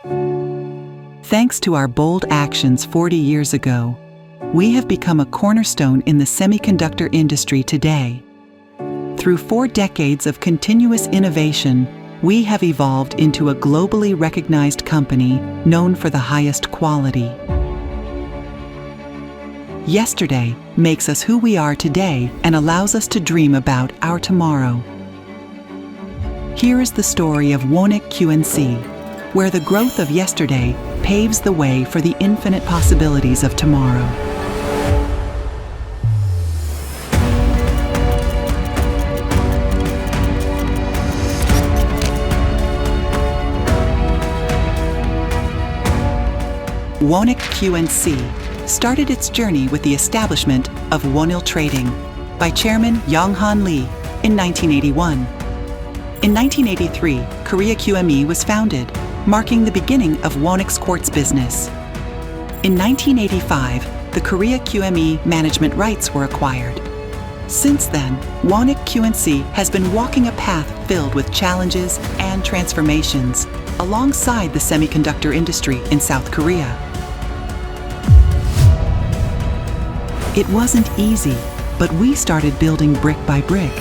Thanks to our bold actions 40 years ago, we have become a cornerstone in the semiconductor industry today. Through 4 decades of continuous innovation, we have evolved into a globally recognized company known for the highest quality. Yesterday makes us who we are today and allows us to dream about our tomorrow. Here is the story of Wonik QNC, where the growth of yesterday paves the way for the infinite possibilities of tomorrow. Wonik QNC started its journey with the establishment of Wonil Trading by Chairman Young-Han Lee in 1981. In 1983, Korea QME was founded, marking the beginning of Wonik's quartz business. In 1985, the Korea QME management rights were acquired. Since then, Wonik QNC has been walking a path filled with challenges and transformations alongside the semiconductor industry in South Korea. It wasn't easy, but we started building brick by brick.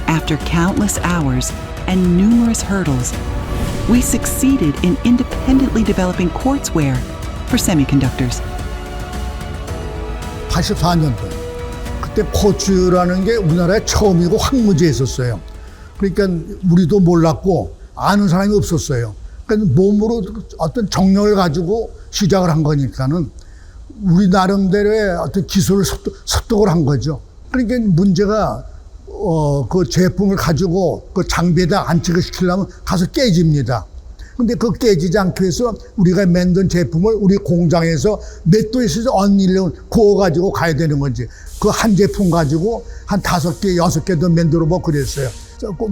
After countless hours and numerous hurdles, we succeeded in independently developing quartzware for semiconductors. 84년도 그때 쿼츠라는 게 우리나라에 처음이고 황무지에 있었어요. 그러니까 우리도 몰랐고 아는 사람이 없었어요. 그러니까 몸으로 어떤 정력을 가지고 시작을 한 거니까는 우리 나름대로의 어떤 기술을 습득을 한 거죠. 그러니까 문제가 그 제품을 가지고 그 장비에다 안착을 시키려면 가서 깨집니다. 근데 그 깨지지 않기 위해서 우리가 만든 제품을 우리 공장에서 몇 도에 있어서 언일을 구워가지고 가야 되는 건지 그 한 제품 가지고 한 5개, 6개도 만들어 보고 그랬어요.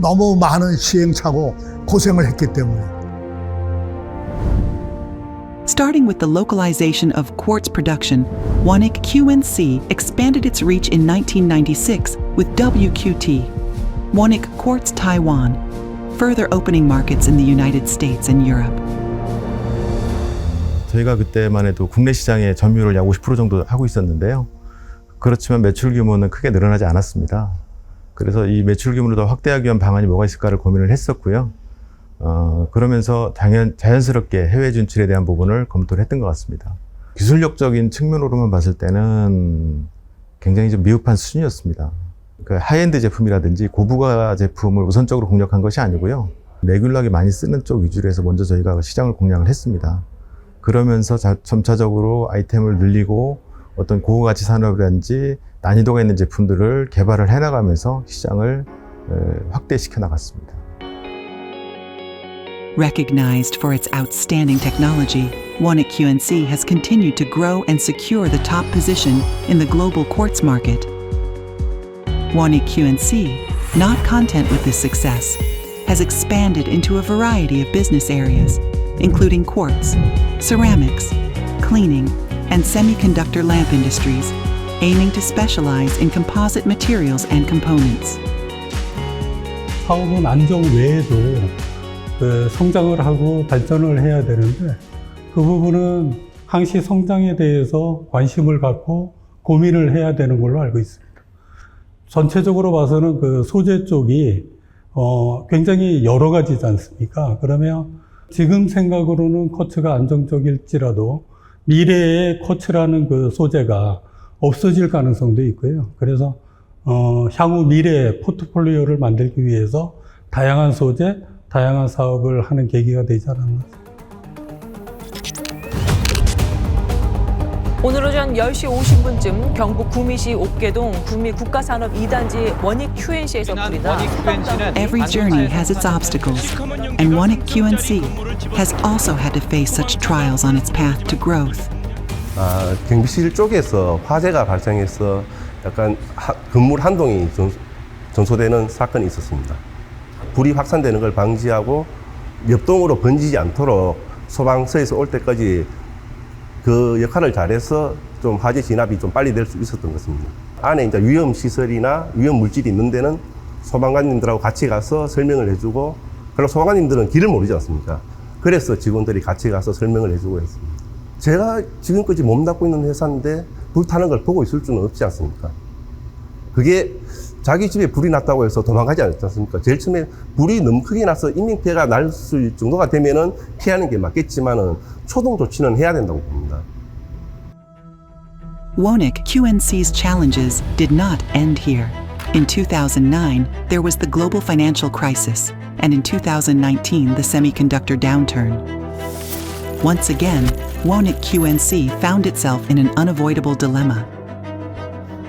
너무 많은 시행착오 고생을 했기 때문에. Starting with the localization of quartz production, Wonik QNC expanded its reach in 1996 with WQT, Wonik Quartz Taiwan, further opening markets in the United States and Europe. 저희가 그때만 해도 국내 시장의 점유율을 약 50% 정도 하고 있었는데요. 그렇지만 매출 규모는 크게 늘어나지 않았습니다. 그래서 이 매출 규모를 더 확대하기 위한 방안이 뭐가 있을까를 고민을 했었고요. 그러면서 자연스럽게 해외 진출에 대한 부분을 검토를 했던 것 같습니다. 기술력적인 측면으로만 봤을 때는 굉장히 좀 미흡한 수준이었습니다. 그 하이엔드 제품이라든지 고부가 제품을 우선적으로 공략한 것이 아니고요. 레귤러하게 많이 쓰는 쪽 위주로 해서 먼저 저희가 시장을 공략을 했습니다. 그러면서 점차적으로 아이템을 늘리고 어떤 고가치 산업이라든지 난이도가 있는 제품들을 개발을 해나가면서 시장을 확대시켜 나갔습니다. Recognized for its outstanding technology, Wonik QNC has continued to grow and secure the top position in the global quartz market. Wonik QNC, not content with this success, has expanded into a variety of business areas, including quartz, ceramics, cleaning, and semiconductor lamp industries, aiming to specialize in composite materials and components. 사업은 안정 외에도 성장을 하고 발전을 해야 되는데 그 부분은 항시 성장에 대해서 관심을 갖고 고민을 해야 되는 걸로 알고 있습니다. 전체적으로 봐서는 그 소재 쪽이 굉장히 여러 가지지 않습니까? 그러면 지금 생각으로는 쿼츠가 안정적일지라도 미래의 쿼츠라는 그 소재가 없어질 가능성도 있고요. 그래서 향후 미래의 포트폴리오를 만들기 위해서 다양한 소재, 다양한 사업을 하는 계기가 되지 않았나. 오늘 오전 10시 50분쯤 경북 구미시 옥계동 구미 국가산업 2단지 워닉 QNC에서 불이다. Every journey has its obstacles, and Wonik QNC has also had to face such trials on its path to growth. 경비실 쪽에서 화재가 발생해서 약간 건물 한 동이 전소되는 사건이 있었습니다. 불이 확산되는 걸 방지하고 옆 동으로 번지지 않도록 소방서에서 올 때까지 그 역할을 잘해서 좀 화재 진압이 좀 빨리 될 수 있었던 것입니다. 안에 이제 위험 시설이나 위험 물질이 있는 데는 소방관님들하고 같이 가서 설명을 해주고 그럼 소방관님들은 길을 모르지 않습니까? 그래서 직원들이 같이 가서 설명을 해주고 했습니다. 제가 지금까지 몸담고 있는 회사인데 불타는 걸 보고 있을 수는 없지 않습니까? 그게 자기 집에 불이 났다고 해서 도망가지 않지 않습니까? 제일 처음에 불이 너무 크게 나서 인명피해가 날 수 정도가 되면은 피하는 게 맞겠지만은 초동 조치는 해야 된다고 봅니다. Wonik QNC's challenges did not end here. In 2009, there was the global financial crisis, and in 2019, the semiconductor downturn. Once again, Wonik QNC found itself in an unavoidable dilemma.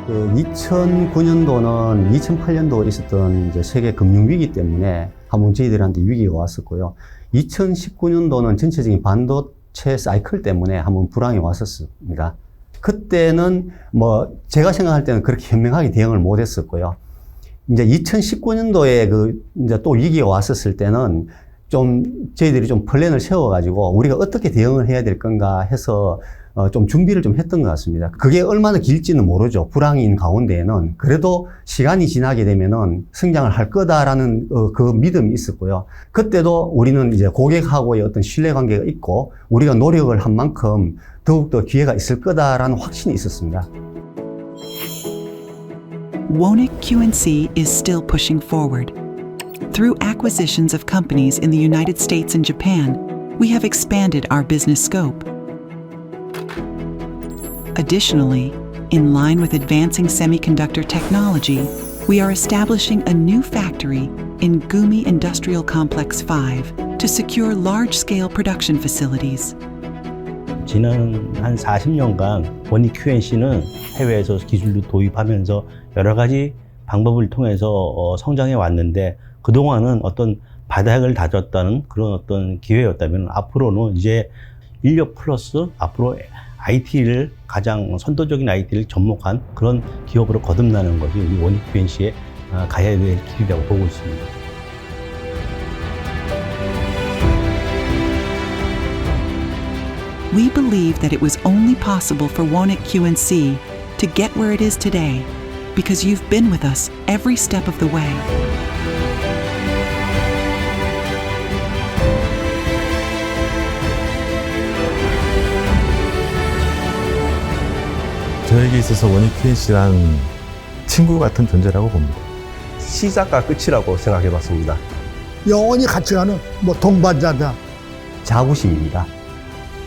2009년도는 2008년도에 있었던 이제 세계 금융위기 때문에 한번 저희들한테 위기가 왔었고요. 2019년도는 전체적인 반도체 사이클 때문에 한번 불황이 왔었습니다. 그때는 뭐 제가 생각할 때는 그렇게 현명하게 대응을 못 했었고요. 이제 2019년도에 이제 또 위기가 왔었을 때는 좀 저희들이 좀 플랜을 세워가지고 우리가 어떻게 대응을 해야 될 건가 해서 좀 준비를 좀 했던 것 같습니다. 그게 얼마나 길지는 모르죠. 불황인 가운데에는. 그래도 시간이 지나게 되면은 성장을 할 거다라는 그 믿음이 있었고요. 그때도 우리는 이제 고객하고의 어떤 신뢰 관계가 있고 우리가 노력을 한 만큼 더욱더 기회가 있을 거다라는 확신이 있었습니다. Wonik QNC is still pushing forward. Through acquisitions of companies in the United States and Japan, we have expanded our business scope. Additionally, in line with advancing semiconductor technology, we are establishing a new factory in Gumi Industrial Complex 5 to secure large-scale production facilities. 지난 한 40년간 워닉 QNC는 해외에서 기술을 도입하면서 여러 가지 방법을 통해서 성장해 왔는데 그동안은 어떤 바닥을 다졌다는 그런 어떤 기회였다면 앞으로는 이제 인력 플러스 앞으로 IT를 가장 선도적인 IT를 접목한 그런 기업으로 거듭나는 것이 우리 워닉 QNC의 가야 될 길이라고 보고 있습니다. We believe that it was only possible for Wonik QNC to get where it is today because you've been with us every step of the way. 저에게 있어서 워닉 QNC란 친구 같은 존재라고 봅니다. 시작과 끝이라고 생각해 봤습니다. 영원히 같이 가는 뭐 동반자다. 자부심입니다.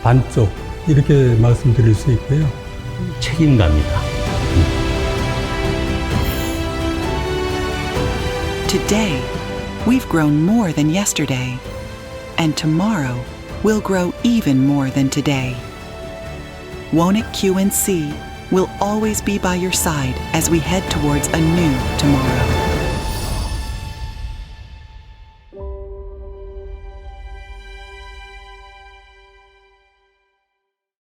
반쪽 이렇게 말씀드릴 수 있고요. 책임감이다. Today, we've grown more than yesterday, and tomorrow we'll grow even more than today. Wonik QNC will always be by your side as we head towards a new tomorrow.